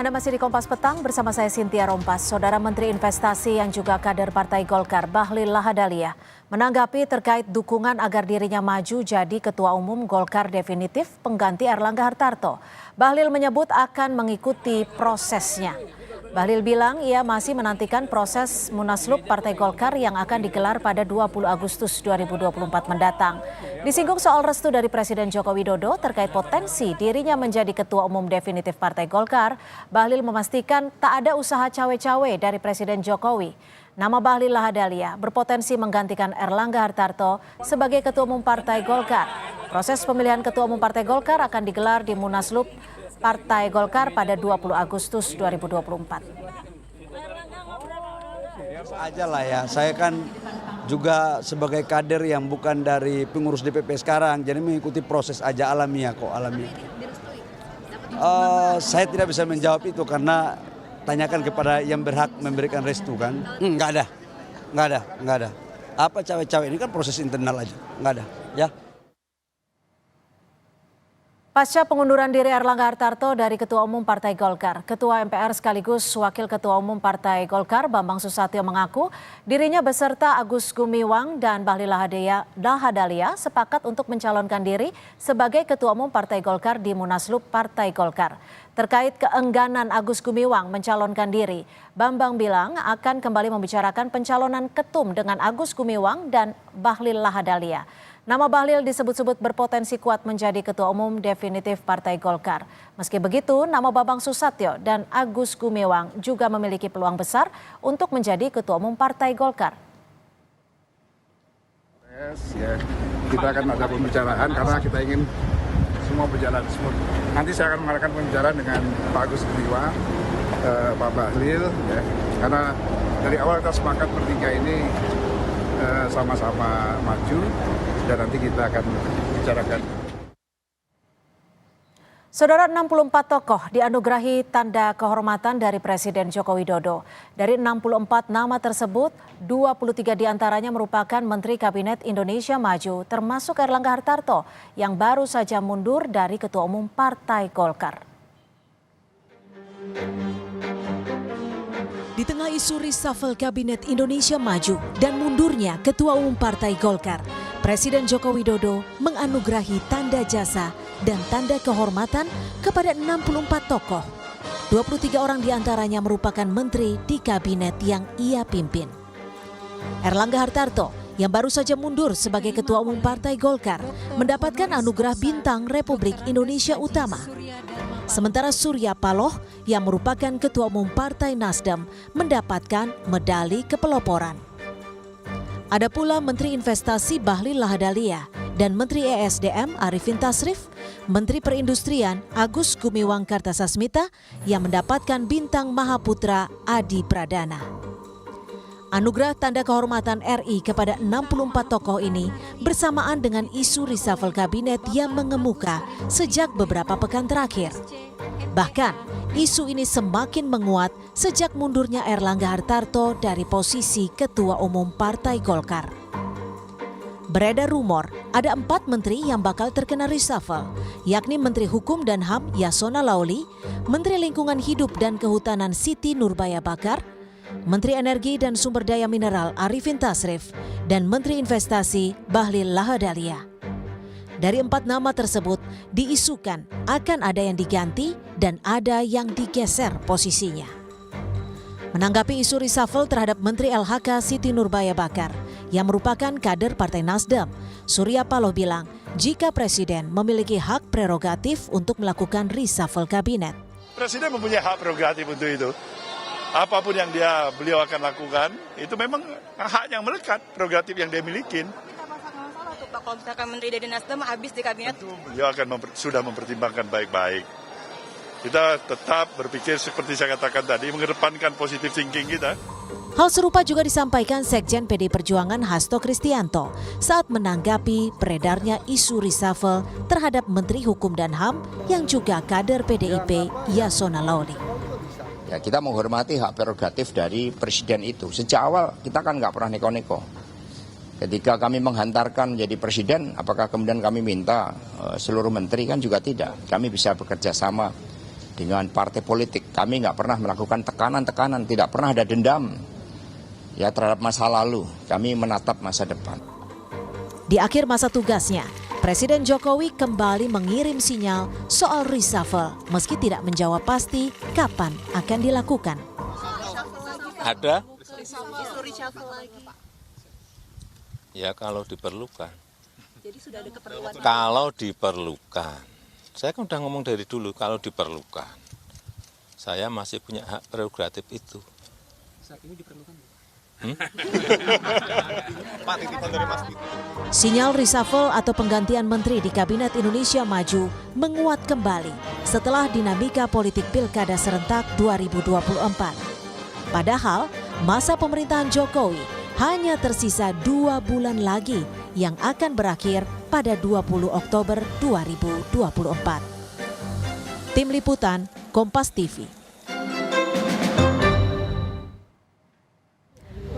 Anda masih di Kompas Petang bersama saya Cynthia Rompas. Saudara Menteri Investasi yang juga kader Partai Golkar, Bahlil Lahadalia, menanggapi terkait dukungan agar dirinya maju jadi Ketua Umum Golkar definitif pengganti Erlangga Hartarto. Bahlil menyebut akan mengikuti prosesnya. Bahlil bilang ia masih menantikan proses Munaslup Partai Golkar yang akan digelar pada 20 Agustus 2024 mendatang. Disinggung soal restu dari Presiden Joko Widodo terkait potensi dirinya menjadi Ketua Umum definitif Partai Golkar, Bahlil memastikan tak ada usaha cawe-cawe dari Presiden Jokowi. Nama Bahlil Lahadalia berpotensi menggantikan Erlangga Hartarto sebagai Ketua Umum Partai Golkar. Proses pemilihan Ketua Umum Partai Golkar akan digelar di Munaslup Partai Golkar pada 20 Agustus 2024. Aja lah ya, saya kan juga sebagai kader yang bukan dari pengurus DPP sekarang, jadi mengikuti proses aja alamiah kok, alamiah. Saya tidak bisa menjawab itu karena tanyakan kepada yang berhak memberikan restu kan. Nggak ada. Apa cawe-cawe ini kan proses internal aja, nggak ada ya. Pasca pengunduran diri Erlangga Hartarto dari Ketua Umum Partai Golkar, Ketua MPR sekaligus Wakil Ketua Umum Partai Golkar Bambang Susatyo mengaku dirinya beserta Agus Gumiwang dan Bahlil Lahadalia sepakat untuk mencalonkan diri sebagai Ketua Umum Partai Golkar di Munaslup Partai Golkar. Terkait keengganan Agus Gumiwang mencalonkan diri, Bambang bilang akan kembali membicarakan pencalonan ketum dengan Agus Gumiwang dan Bahlil Lahadalia. Nama Bahlil disebut-sebut berpotensi kuat menjadi Ketua Umum definitif Partai Golkar. Meski begitu, nama Bambang Susatyo dan Agus Gumiwang juga memiliki peluang besar untuk menjadi Ketua Umum Partai Golkar. Ya, kita akan ada pembicaraan karena kita ingin semua berjalan smooth. Nanti saya akan mengadakan pembicaraan dengan Pak Agus Gumiwang, Pak Bahlil, ya, karena dari awal kita sepakat bertiga ini sama-sama maju dan nanti kita akan bicarakan. Saudara, 64 tokoh dianugerahi tanda kehormatan dari Presiden Joko Widodo. Dari 64 nama tersebut, 23 diantaranya merupakan Menteri Kabinet Indonesia Maju, termasuk Erlangga Hartarto yang baru saja mundur dari Ketua Umum Partai Golkar. Di tengah isu reshuffle Kabinet Indonesia Maju dan mundurnya Ketua Umum Partai Golkar, Presiden Joko Widodo menganugerahi tanda jasa dan tanda kehormatan kepada 64 tokoh. 23 orang diantaranya merupakan menteri di kabinet yang ia pimpin. Erlangga Hartarto yang baru saja mundur sebagai Ketua Umum Partai Golkar mendapatkan anugerah Bintang Republik Indonesia Utama. Sementara Surya Paloh yang merupakan Ketua Umum Partai Nasdem mendapatkan medali kepeloporan. Ada pula Menteri Investasi Bahlil Lahadalia dan Menteri ESDM Arifin Tasrif, Menteri Perindustrian Agus Gumiwang Kartasasmita yang mendapatkan Bintang Mahaputra Adi Pradana. Anugerah Tanda Kehormatan RI kepada 64 tokoh ini bersamaan dengan isu reshuffle kabinet yang mengemuka sejak beberapa pekan terakhir. Bahkan, isu ini semakin menguat sejak mundurnya Erlangga Hartarto dari posisi Ketua Umum Partai Golkar. Beredar rumor ada 4 menteri yang bakal terkena reshuffle, yakni Menteri Hukum dan HAM Yasona Laoli, Menteri Lingkungan Hidup dan Kehutanan Siti Nurbaya Bakar, Menteri Energi dan Sumber Daya Mineral Arifin Tasrif, dan Menteri Investasi Bahlil Lahadalia. Dari 4 nama tersebut diisukan akan ada yang diganti dan ada yang digeser posisinya. Menanggapi isu reshuffle terhadap Menteri LHK Siti Nurbaya Bakar yang merupakan kader Partai Nasdem, Surya Paloh bilang jika Presiden memiliki hak prerogatif untuk melakukan reshuffle kabinet. Presiden mempunyai hak prerogatif untuk itu. Apapun yang beliau akan lakukan, itu memang hak yang melekat, prerogatif yang dia miliki. Pak, kalau misalkan menteri dari Nasdem habis di kabinet, beliau akan sudah mempertimbangkan baik-baik. Kita tetap berpikir seperti saya katakan tadi, mengedepankan positive thinking kita. Hal serupa juga disampaikan Sekjen PD Perjuangan Hasto Kristianto saat menanggapi beredarnya isu reshuffle terhadap Menteri Hukum dan HAM yang juga kader PDIP Yasona Laoli. Ya, kita menghormati hak prerogatif dari presiden itu. Sejak awal kita kan nggak pernah neko-neko. Ketika kami menghantarkan menjadi presiden, apakah kemudian kami minta seluruh menteri? Kan juga tidak. Kami bisa bekerja sama dengan partai politik. Kami nggak pernah melakukan tekanan-tekanan, tidak pernah ada dendam ya terhadap masa lalu. Kami menatap masa depan. Di akhir masa tugasnya, Presiden Jokowi kembali mengirim sinyal soal reshuffle meski tidak menjawab pasti kapan akan dilakukan. Ada? Ya kalau diperlukan. Jadi sudah ada keperluan. Kalau diperlukan. Saya kan udah ngomong dari dulu kalau diperlukan. Saya masih punya hak prerogatif itu. Saat ini diperlukan. Sinyal reshuffle atau penggantian menteri di Kabinet Indonesia Maju menguat kembali setelah dinamika politik Pilkada serentak 2024. Padahal masa pemerintahan Jokowi hanya tersisa 2 bulan lagi yang akan berakhir pada 20 Oktober 2024. Tim Liputan, Kompas TV.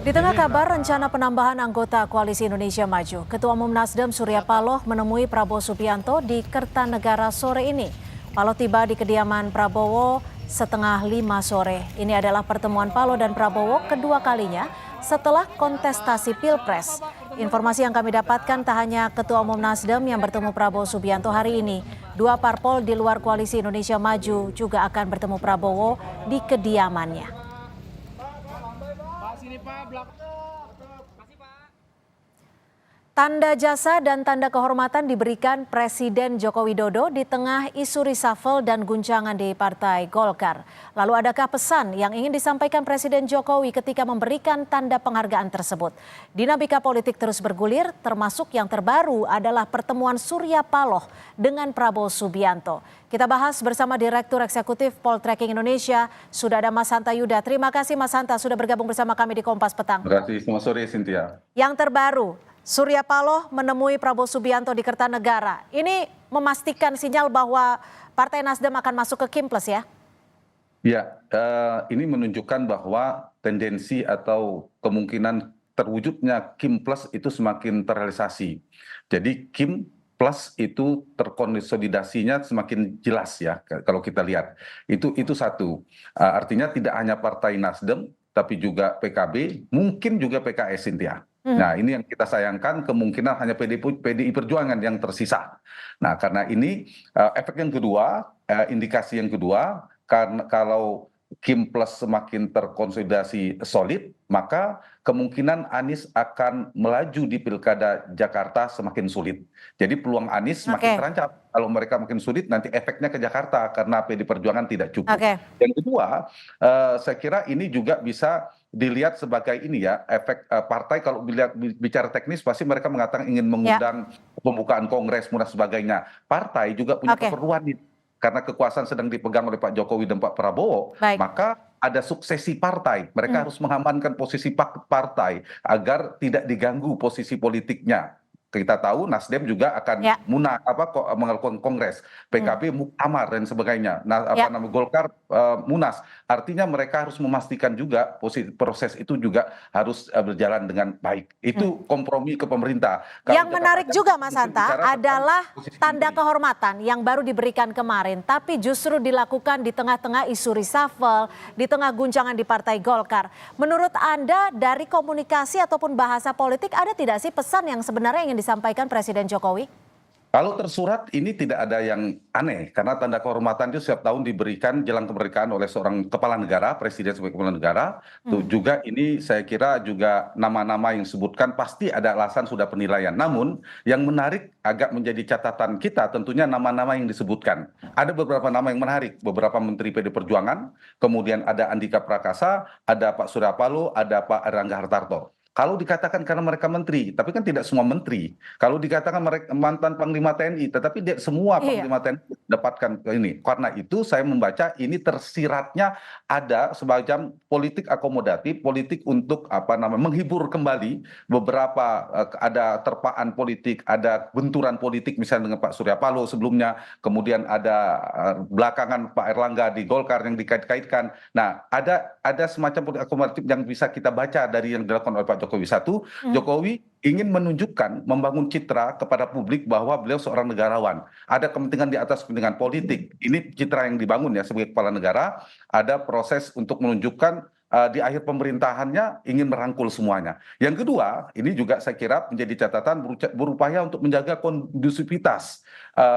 Di tengah kabar rencana penambahan anggota Koalisi Indonesia Maju, Ketua Umum Nasdem Surya Paloh menemui Prabowo Subianto di Kertanegara sore ini. Paloh tiba di kediaman Prabowo setengah 5 sore. Ini adalah pertemuan Paloh dan Prabowo kedua kalinya setelah kontestasi Pilpres. Informasi yang kami dapatkan tak hanya Ketua Umum Nasdem yang bertemu Prabowo Subianto hari ini. 2 parpol di luar Koalisi Indonesia Maju juga akan bertemu Prabowo di kediamannya. Tanda jasa dan tanda kehormatan diberikan Presiden Joko Widodo di tengah isu reshuffle dan guncangan di Partai Golkar. Lalu adakah pesan yang ingin disampaikan Presiden Jokowi ketika memberikan tanda penghargaan tersebut? Dinamika politik terus bergulir, termasuk yang terbaru adalah pertemuan Surya Paloh dengan Prabowo Subianto. Kita bahas bersama Direktur Eksekutif Poltreking Indonesia, sudah ada Mas Hanta Yuda. Terima kasih Mas Hanta sudah bergabung bersama kami di Kompas Petang. Terima kasih, selamat sore Cynthia. Yang terbaru, Surya Paloh menemui Prabowo Subianto di Kertanegara. Ini memastikan sinyal bahwa Partai Nasdem akan masuk ke Kim Plus ya? Ya, ini menunjukkan bahwa tendensi atau kemungkinan terwujudnya Kim Plus itu semakin terrealisasi. Jadi Kim Plus itu terkonsolidasinya semakin jelas ya kalau kita lihat. Itu satu. Artinya tidak hanya Partai Nasdem, tapi juga PKB, mungkin juga PKS, Cynthia. Nah, ini yang kita sayangkan, kemungkinan hanya PDI Perjuangan yang tersisa. Nah, karena ini efek yang kedua, indikasi yang kedua, karena kalau Kim Plus semakin terkonsolidasi solid, maka kemungkinan Anies akan melaju di Pilkada Jakarta semakin sulit. Jadi peluang Anies semakin terancam. Kalau mereka makin sulit, nanti efeknya ke Jakarta karena PDI Perjuangan tidak cukup. Yang kedua, saya kira ini juga bisa dilihat sebagai ini ya, efek partai kalau bicara teknis pasti mereka mengatakan ingin mengundang pembukaan kongres dan sebagainya. Partai juga punya keperluan karena kekuasaan sedang dipegang oleh Pak Jokowi dan Pak Prabowo, maka ada suksesi partai. Mereka harus mengamankan posisi partai agar tidak diganggu posisi politiknya. Kita tahu Nasdem juga akan melakukan kongres, PKB muktamar dan sebagainya. Golkar munas. Artinya mereka harus memastikan juga proses itu juga harus berjalan dengan baik. Itu kompromi ke pemerintah. Yang menarik juga Mas Hanta adalah tanda kehormatan yang baru diberikan kemarin, tapi justru dilakukan di tengah-tengah isu reshuffle, di tengah guncangan di Partai Golkar. Menurut Anda dari komunikasi ataupun bahasa politik ada tidak sih pesan yang sebenarnya ingin disampaikan Presiden Jokowi? Kalau tersurat ini tidak ada yang aneh karena tanda kehormatan itu setiap tahun diberikan jelang kemerdekaan oleh seorang kepala negara, presiden sebagai kepala negara. Juga ini saya kira juga nama-nama yang disebutkan pasti ada alasan sudah penilaian. Namun yang menarik agak menjadi catatan kita tentunya nama-nama yang disebutkan. Ada beberapa nama yang menarik, beberapa menteri PD Perjuangan, kemudian ada Andika Prakasa, ada Pak Surya Paloh, ada Pak Erlangga Hartarto. Kalau dikatakan karena mereka menteri, tapi kan tidak semua menteri. Kalau dikatakan mereka mantan Panglima TNI, tetapi semua Panglima TNI dapatkan ini. Karena itu saya membaca ini tersiratnya ada semacam politik akomodatif, politik untuk menghibur kembali beberapa ada terpaan politik, ada benturan politik misalnya dengan Pak Surya Paloh sebelumnya, kemudian ada belakangan Pak Erlangga di Golkar yang dikait-kaitkan. Nah, ada semacam politik akomodatif yang bisa kita baca dari yang dilakukan oleh Pak Jokowi. Satu, Jokowi ingin menunjukkan, membangun citra kepada publik bahwa beliau seorang negarawan. Ada kepentingan di atas kepentingan politik. Ini citra yang dibangun ya sebagai kepala negara. Ada proses untuk menunjukkan di akhir pemerintahannya ingin merangkul semuanya. Yang kedua, ini juga saya kira menjadi catatan berupaya untuk menjaga kondusivitas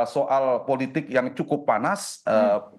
soal politik yang cukup panas,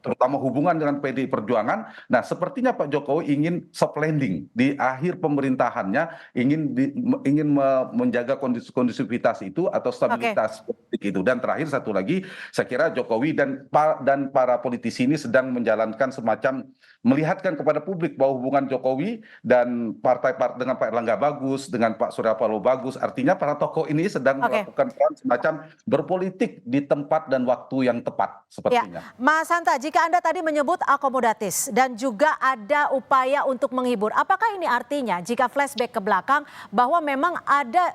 terutama hubungan dengan PDI Perjuangan. Nah, sepertinya Pak Jokowi ingin soft landing di akhir pemerintahannya, ingin menjaga kondusivitas itu atau stabilitas politik itu. Dan terakhir satu lagi, saya kira Jokowi dan para politisi ini sedang menjalankan semacam melihatkan kepada publik bahwa hubungan Jokowi dan partai-partai dengan Pak Erlangga bagus, dengan Pak Surya Paloh bagus. Artinya para tokoh ini sedang melakukan peran semacam berpolitik di tempat dan waktu yang tepat sepertinya. Ya. Mas Hanta, jika Anda tadi menyebut akomodatis dan juga ada upaya untuk menghibur, apakah ini artinya jika flashback ke belakang bahwa memang ada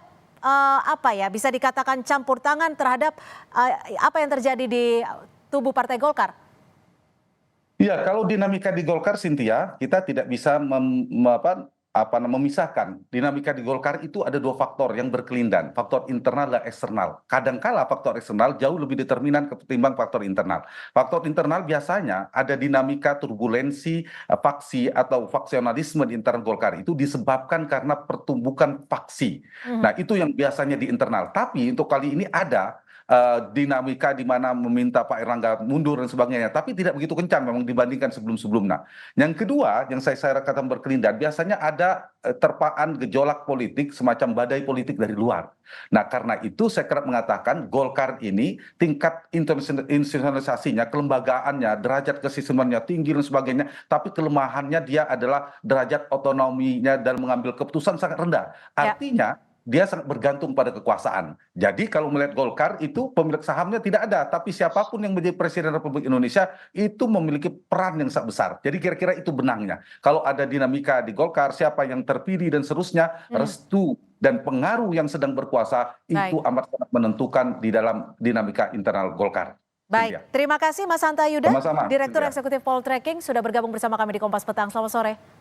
bisa dikatakan campur tangan terhadap apa yang terjadi di tubuh Partai Golkar? Iya, kalau dinamika di Golkar, Cynthia, kita tidak bisa memisahkan. Dinamika di Golkar itu ada dua faktor yang berkelindan, faktor internal dan eksternal. Kadangkala faktor eksternal jauh lebih determinan ketimbang faktor internal. Faktor internal biasanya ada dinamika turbulensi, faksi atau faksionalisme di internal Golkar itu disebabkan karena pertumbukan faksi. Nah, itu yang biasanya di internal. Tapi untuk kali ini ada dinamika di mana meminta Pak Erlangga mundur dan sebagainya, tapi tidak begitu kencang memang dibandingkan sebelum-sebelumnya. Yang kedua, yang saya katakan berkelindan, biasanya ada terpaan gejolak politik, semacam badai politik dari luar. Nah, karena itu saya kerap mengatakan Golkar ini tingkat institusionalisasinya, kelembagaannya, derajat kesistemannya tinggi dan sebagainya, tapi kelemahannya dia adalah derajat otonominya dalam mengambil keputusan sangat rendah. Artinya dia sangat bergantung pada kekuasaan. Jadi kalau melihat Golkar itu pemilik sahamnya tidak ada, tapi siapapun yang menjadi Presiden Republik Indonesia itu memiliki peran yang sangat besar. Jadi kira-kira itu benangnya. Kalau ada dinamika di Golkar, siapa yang terpilih dan seterusnya, restu dan pengaruh yang sedang berkuasa itu amat sangat menentukan di dalam dinamika internal Golkar. Baik, terima kasih Mas Hanta Yuda, Sama-sama, Direktur Eksekutif Poltreking sudah bergabung bersama kami di Kompas Petang. Selamat sore.